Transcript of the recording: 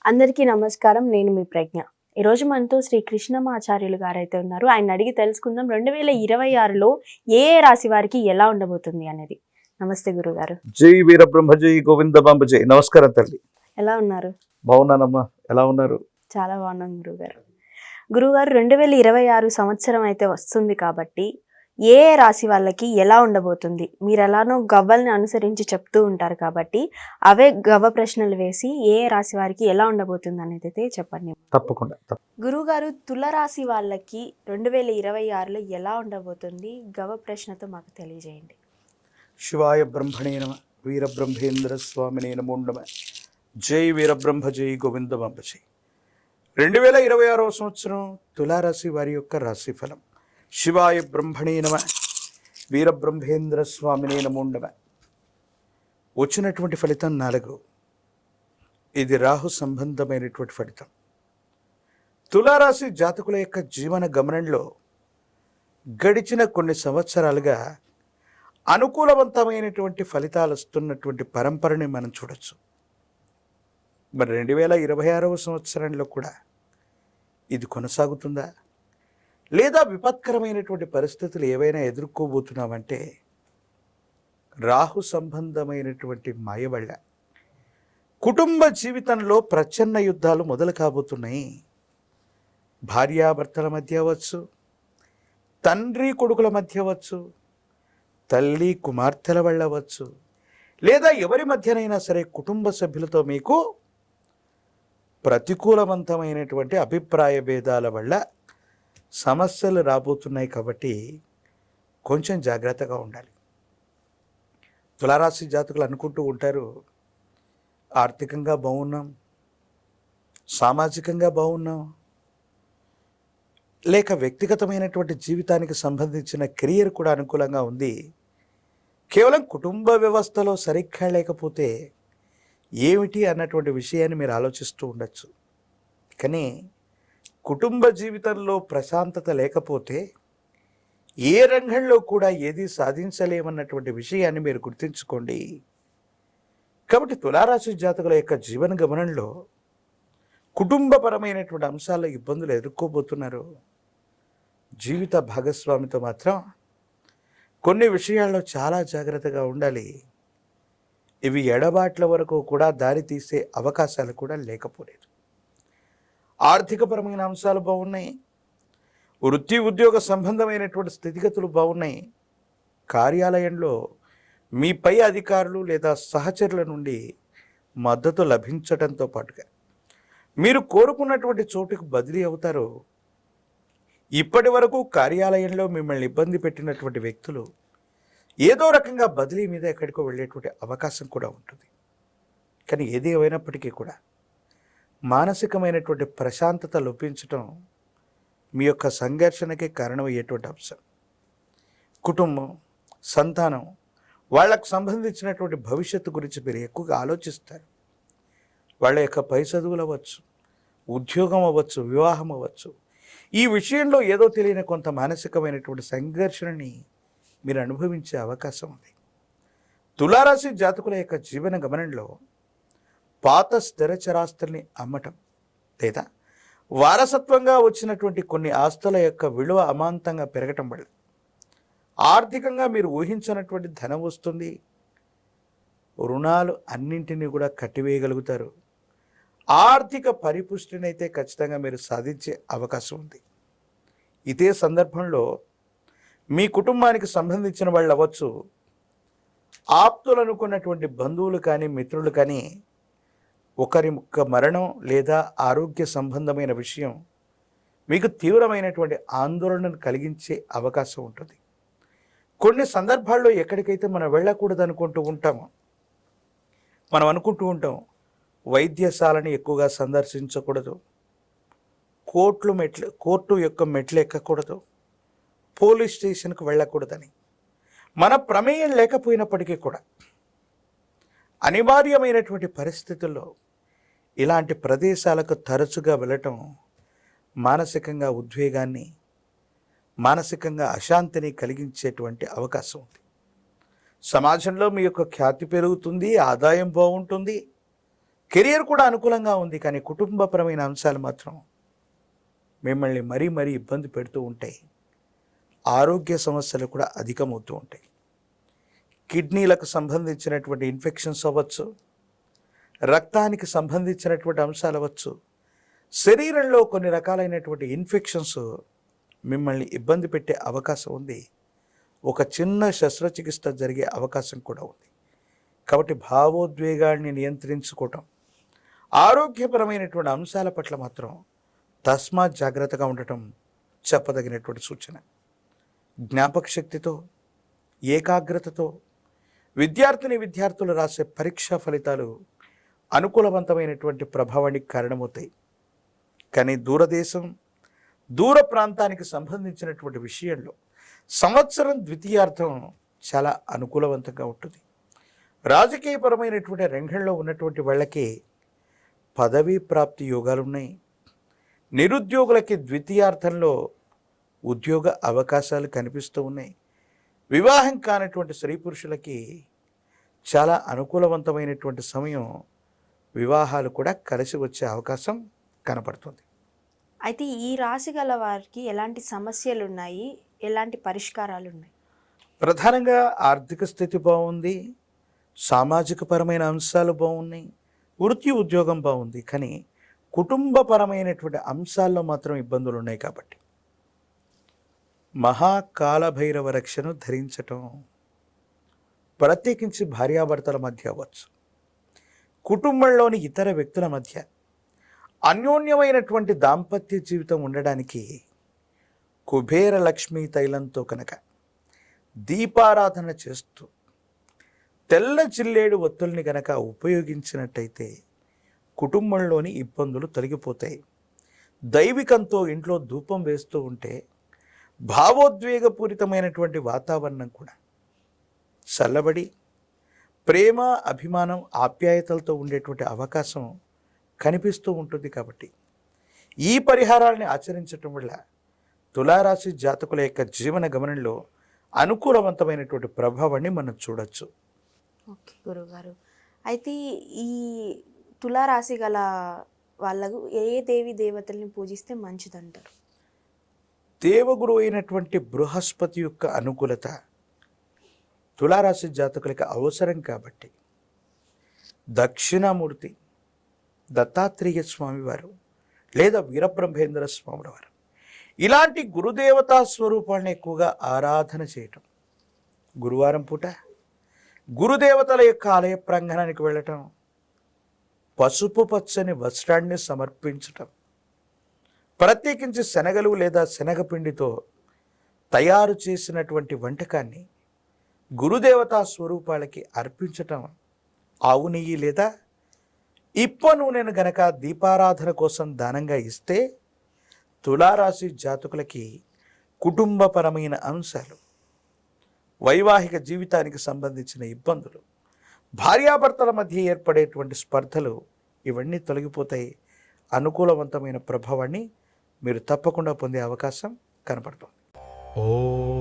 అందరికీ నమస్కారం. నేను మీ ప్రజ్ఞ. ఈరోజు మనతో శ్రీ కృష్ణమాచార్యులు గారైతే ఉన్నారు. ఆయన్ని అడిగి తెలుసుకుందాం 2026లో ఏ ఏ రాశి వారికి ఎలా ఉండబోతుంది అనేది. నమస్తే గురుగారు. జై వీరబ్రహ్మ జై గోవిందమాంబ జై. నమస్కారం తల్లి. ఎలా ఉన్నారు? బాగున్నానమ్మా, ఎలా ఉన్నారు? చాలా బాగున్నాను గురుగారు. గురుగారు 2026 సంవత్సరం అయితే వస్తుంది కాబట్టి ఏ ఏ రాశి వాళ్ళకి ఎలా ఉండబోతుంది? మీరు ఎలానో గవ్వల్ని అనుసరించి చెప్తూ ఉంటారు కాబట్టి అవే గవ్వ ప్రశ్నలు వేసి ఏ ఏ రాశి వారికి ఎలా ఉండబోతుంది అనేది అయితే చెప్పండి. తప్పకుండా. గురుగారు, తులరాశి వాళ్ళకి 2026లో ఎలా ఉండబోతుంది? గవ్వ ప్రశ్నతో మాకు తెలియజేయండి. శివాయ బ్రహ్మణే నమ, వీరబ్రహ్మేంద్ర స్వామినే నమో నమ. జై వీరబ్రహ్మ జై గోవిందమాంబ జై. 2026 సంవత్సరం తులారాశి వారి యొక్క రాశి ఫలం. శివాయ బ్రహ్మణే నమ, వీరబ్రహ్మేంద్ర స్వామినే నమో నమ. వచ్చినటువంటి ఫలితం 4. ఇది రాహు సంబంధమైనటువంటి ఫలితం. తులారాశి జాతకుల యొక్క జీవన గమనంలో గడిచిన కొన్ని సంవత్సరాలుగా అనుకూలవంతమైనటువంటి ఫలితాలు వస్తున్నటువంటి పరంపరని మనం చూడొచ్చు. మరి 2026 సంవత్సరంలో కూడా ఇది కొనసాగుతుందా, లేదా విపత్కరమైనటువంటి పరిస్థితులు ఏవైనా ఎదుర్కోబోతున్నామంటే రాహు సంబంధమైనటువంటి మాయ వల్ల కుటుంబ జీవితంలో ప్రచన్న యుద్ధాలు మొదలు కాబోతున్నాయి. భార్యాభర్తల మధ్య అవ్వచ్చు, తండ్రి కొడుకుల మధ్య అవ్వచ్చు, తల్లి కుమార్తెల వల్ల అవ్వచ్చు, లేదా ఎవరి మధ్యనైనా సరే కుటుంబ సభ్యులతో మీకు ప్రతికూలవంతమైనటువంటి అభిప్రాయ భేదాల వల్ల సమస్యలు రాబోతున్నాయి. కాబట్టి కొంచెం జాగ్రత్తగా ఉండాలి. తులారాశి జాతకులు అనుకుంటూ ఉంటారు, ఆర్థికంగా బాగున్నాం, సామాజికంగా బాగున్నాం, లేక వ్యక్తిగతమైనటువంటి జీవితానికి సంబంధించిన కెరియర్ కూడా అనుకూలంగా ఉంది, కేవలం కుటుంబ వ్యవస్థలో సరిగ్గా లేకపోతే ఏమిటి అన్నటువంటి విషయాన్ని మీరు ఆలోచిస్తూ ఉండొచ్చు. కానీ కుటుంబ జీవితంలో ప్రశాంతత లేకపోతే ఏ రంగంలో కూడా ఏది సాధించలేమన్నటువంటి విషయాన్ని మీరు గుర్తుంచుకోండి. కాబట్టి తులారాశి జాతకుల యొక్క జీవన గమనంలో కుటుంబపరమైనటువంటి అంశాల్లో ఇబ్బందులు ఎదుర్కోబోతున్నారు. జీవిత భాగస్వామితో మాత్రం కొన్ని విషయాల్లో చాలా జాగ్రత్తగా ఉండాలి. ఇవి ఎడబాట్ల వరకు కూడా దారి తీసే అవకాశాలు కూడా లేకపోలేదు. ఆర్థికపరమైన అంశాలు బాగున్నాయి, వృత్తి ఉద్యోగ సంబంధమైనటువంటి స్థితిగతులు బాగున్నాయి. కార్యాలయంలో మీ పై అధికారులు లేదా సహచరుల నుండి మద్దతు లభించడంతో పాటుగా మీరు కోరుకున్నటువంటి చోటుకు బదిలీ అవుతారు. ఇప్పటి వరకు కార్యాలయంలో మిమ్మల్ని ఇబ్బంది పెట్టినటువంటి వ్యక్తులు ఏదో రకంగా బదిలీ మీద ఎక్కడికో వెళ్ళేటువంటి అవకాశం కూడా ఉంటుంది. కానీ ఏది ఏమైనప్పటికీ కూడా మానసికమైనటువంటి ప్రశాంతత లోపించటం మీ యొక్క సంఘర్షణకి కారణమయ్యేటువంటి అంశం. కుటుంబం, సంతానం, వాళ్ళకు సంబంధించినటువంటి భవిష్యత్తు గురించి మీరు ఎక్కువగా ఆలోచిస్తారు. వాళ్ళ యొక్క పై చదువులు అవ్వచ్చు, ఉద్యోగం అవ్వచ్చు, వివాహం అవ్వచ్చు, ఈ విషయంలో ఏదో తెలియని కొంత మానసికమైనటువంటి సంఘర్షణని మీరు అనుభవించే అవకాశం ఉంది. తులారాశి జాతకుల యొక్క జీవన గమనంలో పాత స్థిరచరాస్తుల్ని అమ్మటం లేదా వారసత్వంగా వచ్చినటువంటి కొన్ని ఆస్తుల యొక్క విలువ అమాంతంగా పెరగటం వల్ల ఆర్థికంగా మీరు ఊహించినటువంటి ధనం వస్తుంది. రుణాలు అన్నింటినీ కూడా కట్టివేయగలుగుతారు. ఆర్థిక పరిపుష్టిని అయితే ఖచ్చితంగా మీరు సాధించే అవకాశం ఉంది. ఇదే సందర్భంలో మీ కుటుంబానికి సంబంధించిన వాళ్ళు అవ్వచ్చు, ఆప్తులు అనుకున్నటువంటి బంధువులు కానీ మిత్రులు కానీ ఒకరి యొక్క మరణం లేదా ఆరోగ్య సంబంధమైన విషయం మీకు తీవ్రమైనటువంటి ఆందోళనను కలిగించే అవకాశం ఉంటుంది. కొన్ని సందర్భాల్లో ఎక్కడికైతే మనం వెళ్ళకూడదు అనుకుంటూ ఉంటామో, మనం అనుకుంటూ ఉంటాం వైద్యశాలని ఎక్కువగా సందర్శించకూడదు, కోర్టు యొక్క మెట్లు ఎక్కకూడదు, పోలీస్ స్టేషన్కు వెళ్ళకూడదని. మన ప్రమేయం లేకపోయినప్పటికీ కూడా అనివార్యమైనటువంటి పరిస్థితుల్లో ఇలాంటి ప్రదేశాలకు తరచుగా వెళ్ళటం మానసికంగా ఉద్వేగాన్ని, మానసికంగా అశాంతిని కలిగించేటువంటి అవకాశం ఉంది. సమాజంలో మీ యొక్క ఖ్యాతి పెరుగుతుంది, ఆదాయం బాగుంటుంది, కెరియర్ కూడా అనుకూలంగా ఉంది, కానీ కుటుంబపరమైన అంశాలు మాత్రం మిమ్మల్ని మరీ మరీ ఇబ్బంది పెడుతూ ఉంటాయి. ఆరోగ్య సమస్యలు కూడా అధికమవుతూ ఉంటాయి. కిడ్నీలకు సంబంధించినటువంటి ఇన్ఫెక్షన్స్ అవ్వచ్చు, రక్తానికి సంబంధించినటువంటి అంశాలు అవ్వచ్చు, శరీరంలో కొన్ని రకాలైనటువంటి ఇన్ఫెక్షన్స్ మిమ్మల్ని ఇబ్బంది పెట్టే అవకాశం ఉంది. ఒక చిన్న శస్త్రచికిత్స జరిగే అవకాశం కూడా ఉంది. కాబట్టి భావోద్వేగాల్ని నియంత్రించుకోవటం, ఆరోగ్యపరమైనటువంటి అంశాల పట్ల మాత్రం తస్మాత్ జాగ్రత్తగా ఉండటం చెప్పదగినటువంటి సూచన. జ్ఞాపక శక్తితో, ఏకాగ్రతతో విద్యార్థులు రాసే పరీక్షా ఫలితాలు అనుకూలవంతమైనటువంటి ప్రభావానికి కారణమవుతాయి. కానీ దూరదేశం, దూర ప్రాంతానికి సంబంధించినటువంటి విషయంలో సంవత్సరం ద్వితీయార్థం చాలా అనుకూలవంతంగా ఉంటుంది. రాజకీయపరమైనటువంటి రంగంలో ఉన్నటువంటి వాళ్ళకి పదవీ ప్రాప్తి యోగాలు ఉన్నాయి. నిరుద్యోగులకి ద్వితీయార్థంలో ఉద్యోగ అవకాశాలు కనిపిస్తూ ఉన్నాయి. వివాహం కానటువంటి స్త్రీ పురుషులకి చాలా అనుకూలవంతమైనటువంటి సమయం, వివాహాలు కూడా కలిసి వచ్చే అవకాశం కనపడుతుంది. అయితే ఈ రాశి గల వారికి ఎలాంటి సమస్యలు ఉన్నాయి, ఎలాంటి పరిష్కారాలు ఉన్నాయి? ప్రధానంగా ఆర్థిక స్థితి బాగుంది, సామాజిక పరమైన అంశాలు బాగున్నాయి, వృత్తి ఉద్యోగం బాగుంది. కానీ కుటుంబపరమైనటువంటి అంశాల్లో మాత్రం ఇబ్బందులు ఉన్నాయి. కాబట్టి మహాకాలభైరవ రక్షను ధరించటం, ప్రత్యేకించి భార్యాభర్తల మధ్య అవ్వచ్చు, కుటుంబంలోని ఇతర వ్యక్తుల మధ్య అన్యోన్యమైనటువంటి దాంపత్య జీవితం ఉండడానికి కుబేర లక్ష్మీ తైలంతో కనుక దీపారాధన చేస్తూ తెల్ల జిల్లేడు ఒత్తుల్ని కనుక ఉపయోగించినట్టయితే కుటుంబంలోని ఇబ్బందులు తొలగిపోతాయి. దైవికంతో ఇంట్లో ధూపం వేస్తూ ఉంటే భావోద్వేగపూరితమైనటువంటి వాతావరణం కూడా చల్లబడి ప్రేమ, అభిమానం, ఆప్యాయతలతో ఉండేటువంటి అవకాశం కనిపిస్తూ ఉంటుంది. కాబట్టి ఈ పరిహారాలని ఆచరించటం వల్ల తులారాశి జాతకుల యొక్క జీవన గమనంలో అనుకూలవంతమైనటువంటి ప్రభావాన్ని మనం చూడొచ్చు. ఓకే గురుగారు, అయితే ఈ తులారాశి గల వాళ్ళకు ఏ దేవి దేవతల్ని పూజిస్తే మంచిదంటారు? దేవగురు అయినటువంటి బృహస్పతి యొక్క అనుకూలత తులారాశి జాతకులకి అవసరం. కాబట్టి దక్షిణామూర్తి దత్తాత్రేయ స్వామి వారు లేదా వీరబ్రహ్మేంద్ర స్వాముల వారు ఇలాంటి గురుదేవతా స్వరూపాలను ఎక్కువగా ఆరాధన చేయటం, గురువారం పూట గురుదేవతల యొక్క ఆలయ ప్రాంగణానికి వెళ్ళటం, పసుపు పచ్చని వస్త్రాన్ని సమర్పించటం, ప్రత్యేకించి శనగలు లేదా శనగపిండితో తయారు చేసినటువంటి వంటకాన్ని గురుదేవతా స్వరూపాలకి అర్పించటం, ఆవు నెయ్యి లేదా ఇప్ప నూనెను గనక దీపారాధన కోసం దానంగా ఇస్తే తులారాశి జాతకులకి కుటుంబపరమైన అంశాలు, వైవాహిక జీవితానికి సంబంధించిన ఇబ్బందులు, భార్యాభర్తల మధ్య ఏర్పడేటువంటి స్పర్ధలు ఇవన్నీ తొలగిపోతాయి. అనుకూలవంతమైన ప్రభావాన్ని మీరు తప్పకుండా పొందే అవకాశం కనపడుతుంది. ఓం